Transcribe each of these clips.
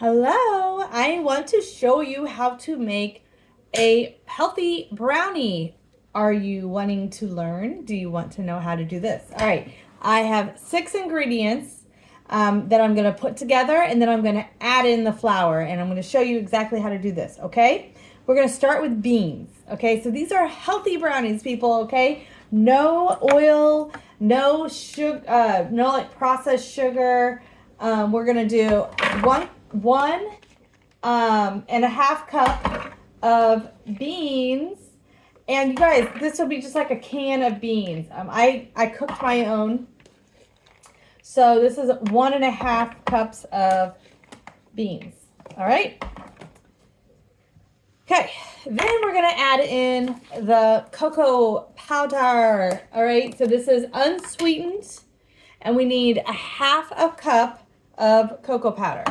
Hello, I want to show you how to make a healthy brownie. Are you wanting to learn? Do you want to know how to do this? All right, I have 6 ingredients that I'm going to put together, and then I'm going to add in the flour, and I'm going to show you exactly how to do this, okay? We're going to start with beans, okay? So these are healthy brownies, people, okay? No oil, no sugar, no like processed sugar. We're going to do one and a half cup of beans. And you guys, this will be just like a can of beans. I cooked my own. So this is 1.5 cups of beans. All right. Okay, then we're gonna add in the cocoa powder. All right, so this is unsweetened, and we need 1/2 cup of cocoa powder.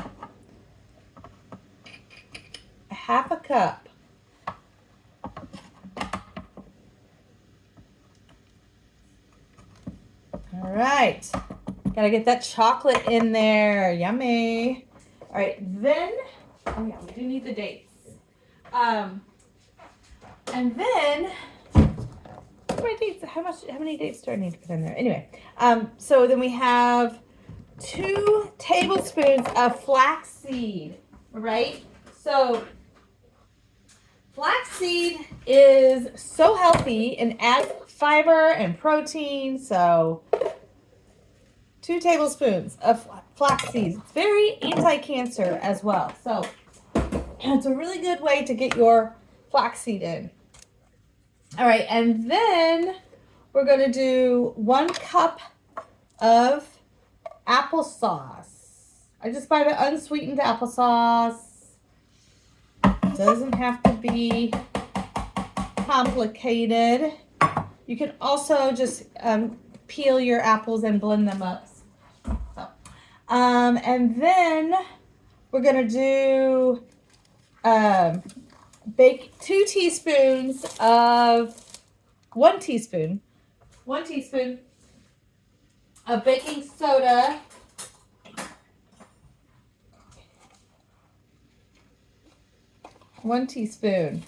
1/2 cup. All right, gotta get that chocolate in there. Yummy. All right, then, oh yeah, we do need the dates. And then, my dates, how many dates do I need to put in there? Anyway, so then we have 2 tablespoons of flaxseed, right? So flaxseed is so healthy and adds fiber and protein. So 2 tablespoons of flaxseed. It's very anti-cancer as well. So it's a really good way to get your flaxseed in. All right, and then we're going to do 1 cup of applesauce. I just buy the unsweetened applesauce. Doesn't have to be complicated. You can also just peel your apples and blend them up. So, and then we're gonna do bake 2 teaspoons of 1 teaspoon of baking soda. 1 teaspoon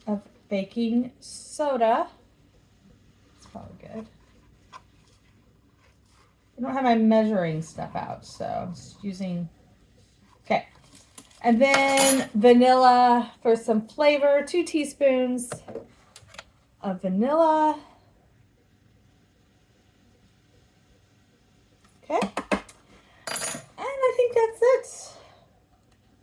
of baking soda. It's probably good. I don't have my measuring stuff out, so I'm just using, okay. And then vanilla for some flavor, 2 teaspoons of vanilla. Okay. And I think that's it.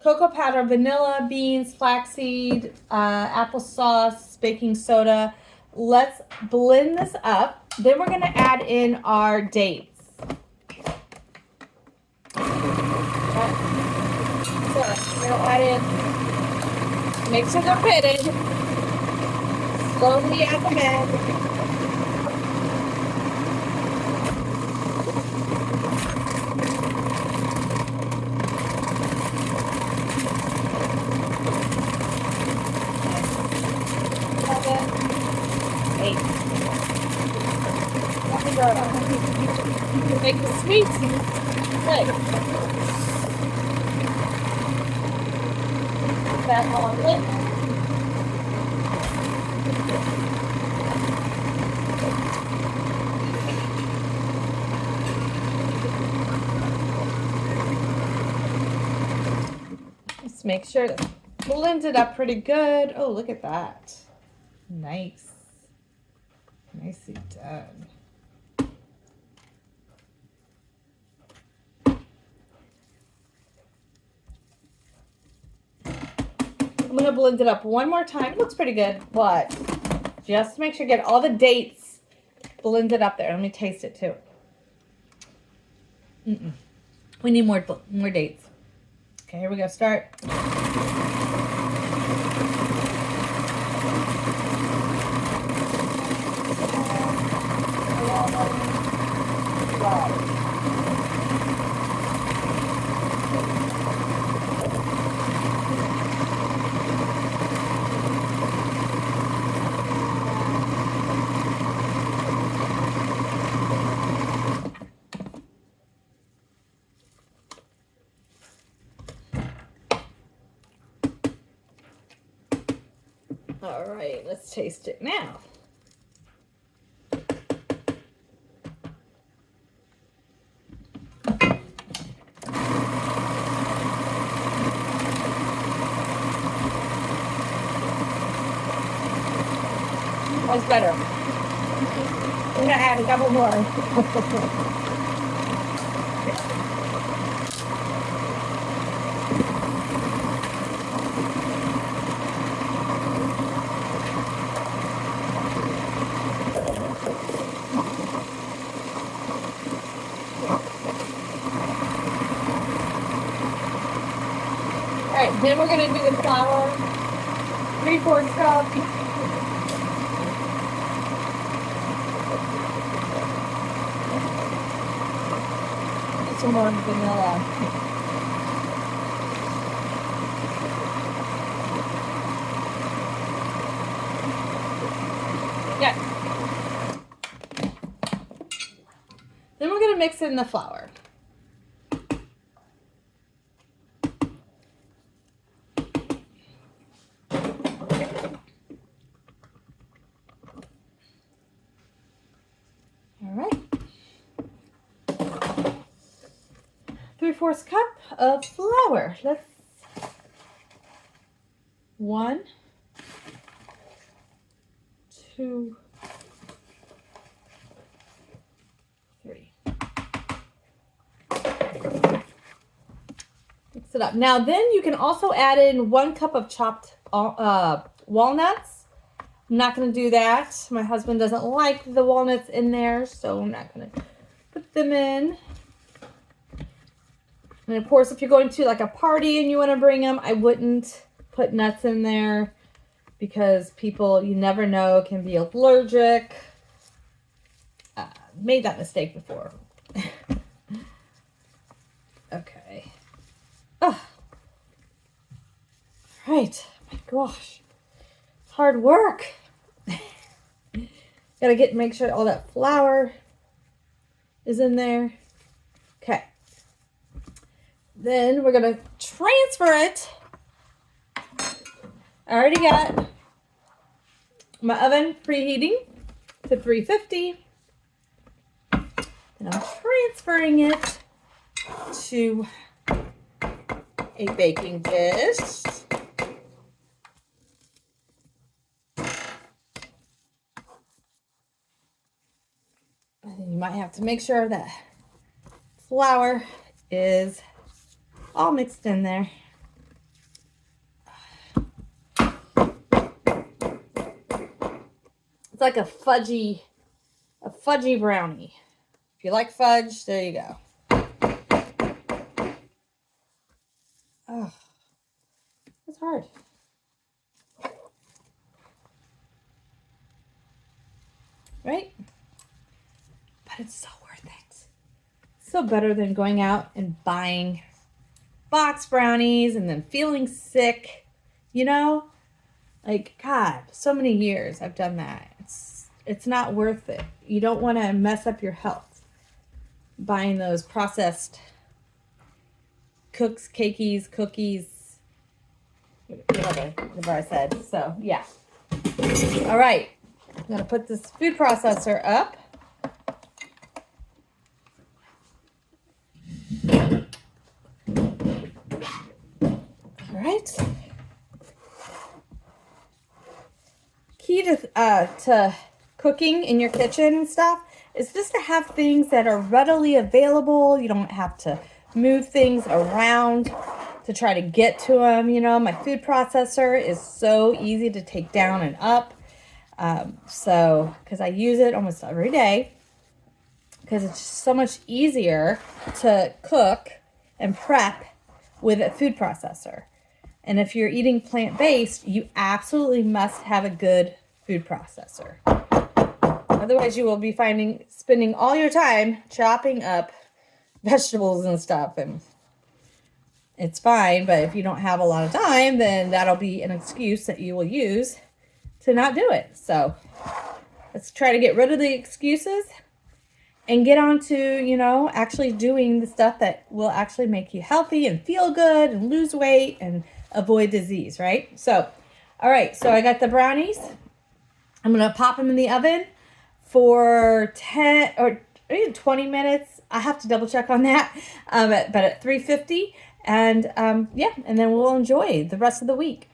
Cocoa powder, vanilla, beans, flaxseed, applesauce, baking soda. Let's blend this up. Then we're gonna add in our dates. So we're gonna add in, make sure they're pitted. Slowly add them in. Make the sweets. Good. That all in. Just make sure to blend it up pretty good. Oh, look at that. Nice. Nicely done. I'm going to blend it up one more time. It looks pretty good, but just to make sure you get all the dates blended up there. Let me taste it too. We need more dates. Okay, here we go. Start. All right, let's taste it now. That's better. I'm gonna add a couple more. All right, then we're gonna do the flour. 3/4 cup. Some more vanilla. Yeah. Then we're gonna mix in the flour. All right. 3/4 cup of flour. Let's 1, 2, 3. Mix it up. Now then you can also add in 1 cup of chopped walnuts. I'm not going to do that. My husband doesn't like the walnuts in there, so I'm not going to put them in. And of course, if you're going to like a party and you want to bring them, I wouldn't put nuts in there because people, you never know, can be allergic. Made that mistake before. Okay. Oh. All right. My gosh. It's hard work. Gotta make sure all that flour is in there. Okay. Then we're gonna transfer it. I already got my oven preheating to 350. And I'm transferring it to a baking dish. And you might have to make sure that flour is all mixed in there. It's like a fudgy brownie. If you like fudge, there you go. Oh, it's hard. Right? But it's so worth it. So better than going out and buying box brownies and then feeling sick, you know? Like, God, so many years I've done that. It's not worth it. You don't want to mess up your health buying those processed cookies, whatever I said. So, yeah. All right. I'm going to put this food processor up. All right. Key to cooking in your kitchen and stuff is just to have things that are readily available. You don't have to move things around to try to get to them. You know, my food processor is so easy to take down and up. Because I use it almost every day because it's just so much easier to cook and prep with a food processor. And if you're eating plant-based, you absolutely must have a good food processor. Otherwise, you will be spending all your time chopping up vegetables and stuff. And it's fine, but if you don't have a lot of time, then that'll be an excuse that you will use to not do it. So let's try to get rid of the excuses and get on to, actually doing the stuff that will actually make you healthy and feel good and lose weight and avoid disease, right? So, All right, so I got the brownies. I'm going to pop them in the oven for 10 or 20 minutes. I have to double check on that, but at 350. And yeah, and then we'll enjoy the rest of the week.